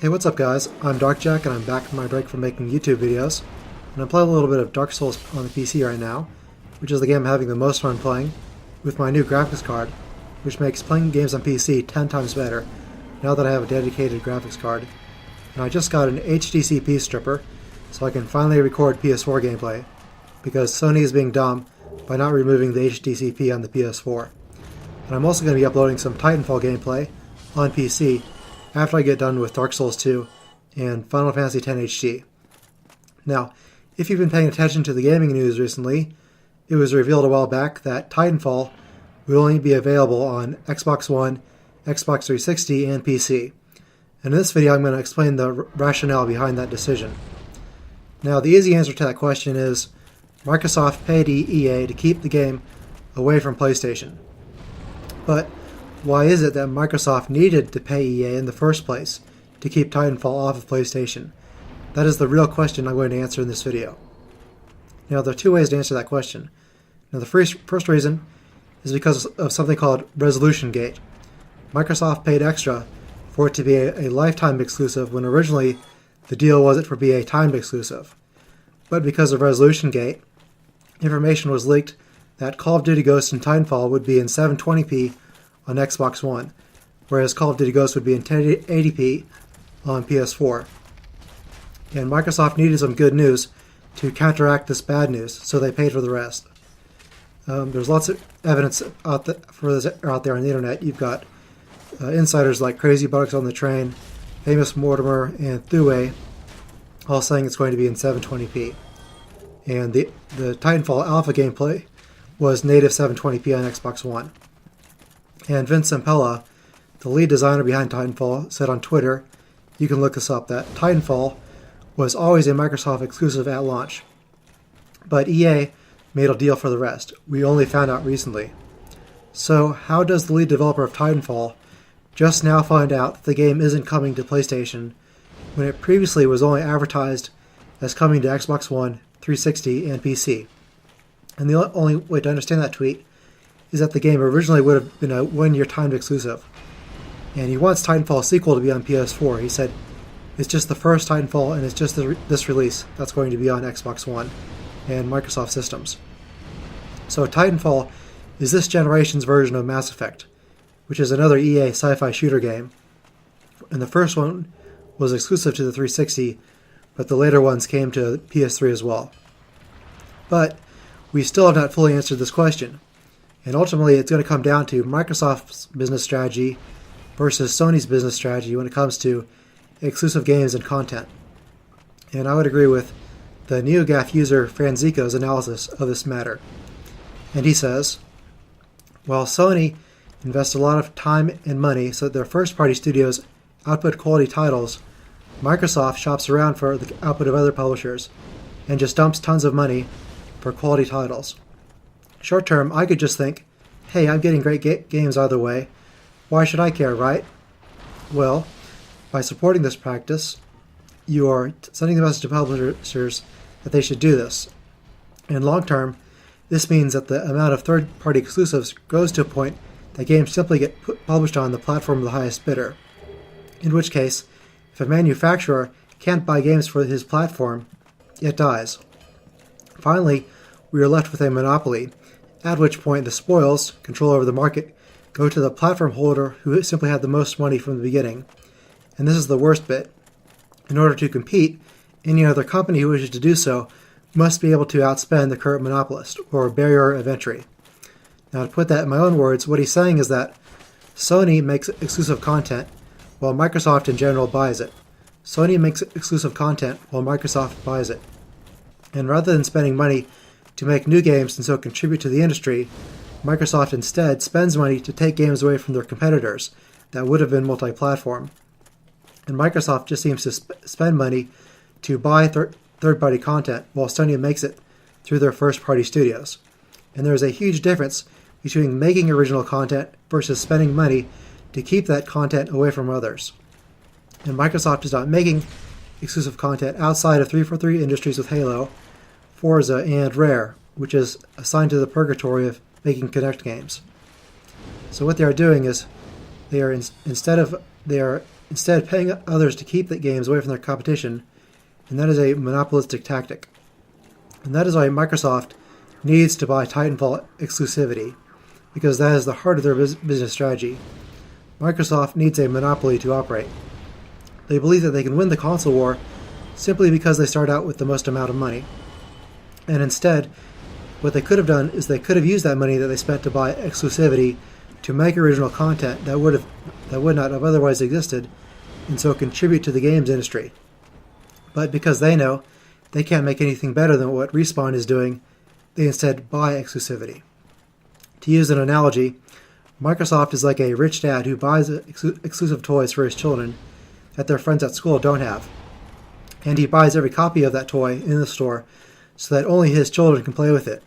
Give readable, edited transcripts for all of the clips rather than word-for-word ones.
Hey, what's up guys? I'm Darkjack and I'm back from my break from making YouTube videos. And I'm playing a little bit of Dark Souls on the PC right now, which is the game I'm having the most fun playing, with my new graphics card, which makes playing games on PC 10 times better, now that I have a dedicated graphics card. And I just got an HDCP stripper, so I can finally record PS4 gameplay, because Sony is being dumb by not removing the HDCP on the PS4. And I'm also going to be uploading some Titanfall gameplay on PC after I get done with Dark Souls 2 and Final Fantasy X HD. Now, if you've been paying attention to the gaming news recently, it was revealed a while back that Titanfall will only be available on Xbox One, Xbox 360, and PC. And in this video I'm going to explain the rationale behind that decision. Now, the easy answer to that question is Microsoft paid EA to keep the game away from PlayStation. But why is it that Microsoft needed to pay EA in the first place to keep Titanfall off of PlayStation? That is the real question I'm going to answer in this video. Now, there are two ways to answer that question. Now, the first reason is because of something called Resolution Gate. Microsoft paid extra for it to be a lifetime exclusive when originally the deal was it for be a timed exclusive. But because of Resolution Gate, information was leaked that Call of Duty Ghosts and Titanfall would be in 720p on Xbox One, whereas Call of Duty Ghosts would be in 1080p on PS4. And Microsoft needed some good news to counteract this bad news, so they paid for the rest. There's lots of evidence out there on the internet. You've got insiders like Crazy Bugs on the Train, Famous Mortimer, and Thuway all saying it's going to be in 720p. And the Titanfall alpha gameplay was native 720p on Xbox One. And Vince Zampella, the lead designer behind Titanfall, said on Twitter, you can look this up, that Titanfall was always a Microsoft exclusive at launch. But EA made a deal for the rest. We only found out recently. So how does the lead developer of Titanfall just now find out that the game isn't coming to PlayStation when it previously was only advertised as coming to Xbox One, 360, and PC? And the only way to understand that tweet is that the game originally would have been a one-year timed exclusive. And he wants Titanfall sequel to be on PS4. He said, it's just the first Titanfall and it's just this release that's going to be on Xbox One and Microsoft systems. So Titanfall is this generation's version of Mass Effect, which is another EA sci-fi shooter game. And the first one was exclusive to the 360, but the later ones came to PS3 as well. But we still have not fully answered this question. And ultimately, it's going to come down to Microsoft's business strategy versus Sony's business strategy when it comes to exclusive games and content. And I would agree with the NeoGAF user Franzica's analysis of this matter. And he says, while Sony invests a lot of time and money so that their first-party studios output quality titles, Microsoft shops around for the output of other publishers and just dumps tons of money for quality titles. Short term, I could just think, hey, I'm getting great games either way. Why should I care, right? Well, by supporting this practice, you are sending the message to publishers that they should do this. In long term, this means that the amount of third-party exclusives grows to a point that games simply get published on the platform of the highest bidder. In which case, if a manufacturer can't buy games for his platform, it dies. Finally, we are left with a monopoly, at which point the spoils, control over the market, go to the platform holder who simply had the most money from the beginning. And this is the worst bit. In order to compete, any other company who wishes to do so must be able to outspend the current monopolist, or barrier of entry. Now, to put that in my own words, what he's saying is that Sony makes exclusive content while Microsoft in general buys it. Sony makes exclusive content while Microsoft buys it. And rather than spending money to make new games and so contribute to the industry, Microsoft instead spends money to take games away from their competitors that would have been multi-platform. And Microsoft just seems to spend money to buy third-party content while Sony makes it through their first-party studios. And there is a huge difference between making original content versus spending money to keep that content away from others. And Microsoft is not making exclusive content outside of 343 Industries with Halo, Forza, and Rare, which is assigned to the purgatory of making Kinect games. So what they are doing is they are instead paying others to keep the games away from their competition, and that is a monopolistic tactic. And that is why Microsoft needs to buy Titanfall exclusivity, because that is the heart of their business strategy. Microsoft needs a monopoly to operate. They believe that they can win the console war simply because they start out with the most amount of money. And instead, what they could have done is they could have used that money that they spent to buy exclusivity to make original content that would not have otherwise existed, and so contribute to the games industry. But because they know they can't make anything better than what Respawn is doing, they instead buy exclusivity. To use an analogy, Microsoft is like a rich dad who buys exclusive toys for his children that their friends at school don't have. And he buys every copy of that toy in the store so that only his children can play with it.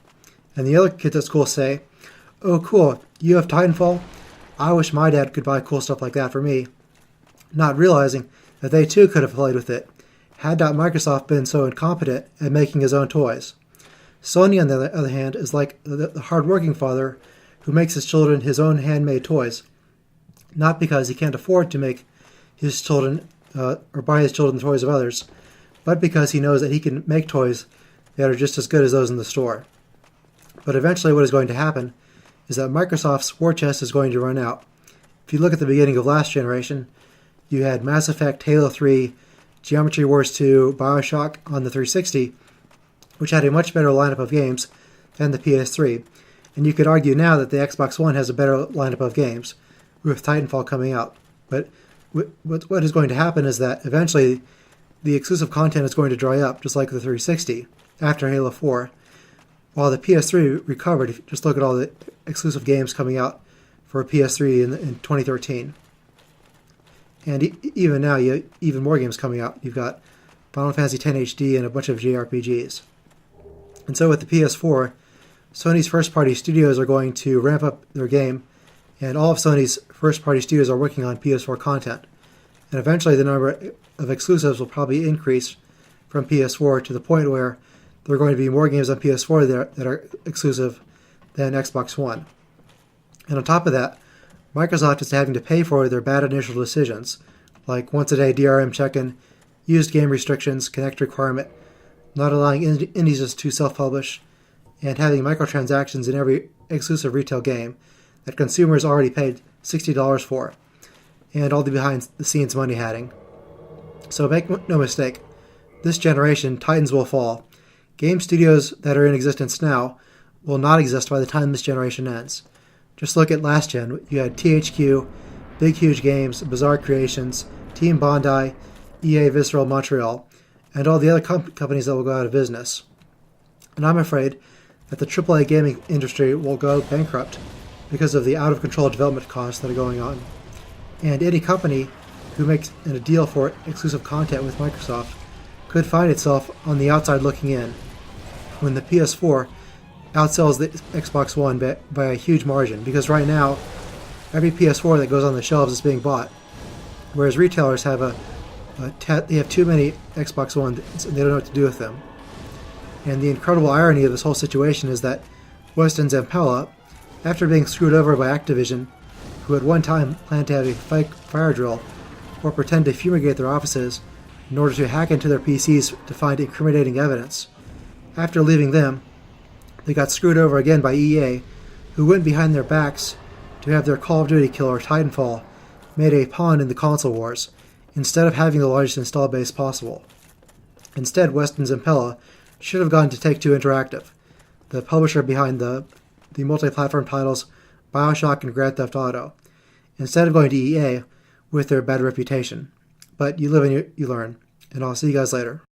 And the other kids at school say, "Oh cool, you have Titanfall? I wish my dad could buy cool stuff like that for me." Not realizing that they too could have played with it, had not Microsoft been so incompetent at making his own toys. Sony, on the other hand, is like the hard-working father who makes his children his own handmade toys, not because he can't afford to make his children or buy his children toys of others, but because he knows that he can make toys that are just as good as those in the store. But eventually what is going to happen is that Microsoft's war chest is going to run out. If you look at the beginning of last generation, you had Mass Effect, Halo 3, Geometry Wars 2, Bioshock on the 360, which had a much better lineup of games than the PS3. And you could argue now that the Xbox One has a better lineup of games, with Titanfall coming out. But what is going to happen is that eventually the exclusive content is going to dry up, just like the 360, after Halo 4, while the PS3 recovered. If you just look at all the exclusive games coming out for PS3 in 2013. And even now, you have even more games coming out. You've got Final Fantasy X HD and a bunch of JRPGs. And so with the PS4, Sony's first-party studios are going to ramp up their game, and all of Sony's first-party studios are working on PS4 content. And eventually the number of exclusives will probably increase from PS4 to the point where there are going to be more games on PS4 that are exclusive than Xbox One. And on top of that, Microsoft is having to pay for their bad initial decisions, like once-a-day DRM check-in, used game restrictions, connect requirement, not allowing indies to self-publish, and having microtransactions in every exclusive retail game that consumers already paid $60 for, and all the behind-the-scenes money hatting. So make no mistake, this generation, Titans will fall. Game studios that are in existence now will not exist by the time this generation ends. Just look at last gen. You had THQ, Big Huge Games, Bizarre Creations, Team Bondi, EA Visceral Montreal, and all the other companies that will go out of business. And I'm afraid that the AAA gaming industry will go bankrupt because of the out-of-control development costs that are going on. And any company who makes a deal for exclusive content with Microsoft could find itself on the outside looking in when the PS4 outsells the Xbox One by a huge margin, because right now every PS4 that goes on the shelves is being bought, whereas retailers have they have too many Xbox Ones and they don't know what to do with them. And the incredible irony of this whole situation is that Weston Zampella, after being screwed over by Activision, who at one time planned to have a fake fire drill or pretend to fumigate their offices in order to hack into their PCs to find incriminating evidence, after leaving them, they got screwed over again by EA, who went behind their backs to have their Call of Duty killer, Titanfall, made a pawn in the console wars, instead of having the largest install base possible. Instead, Weston Zampella should have gone to Take-Two Interactive, the publisher behind the multi-platform titles Bioshock and Grand Theft Auto, instead of going to EA with their bad reputation. But you live and you learn, and I'll see you guys later.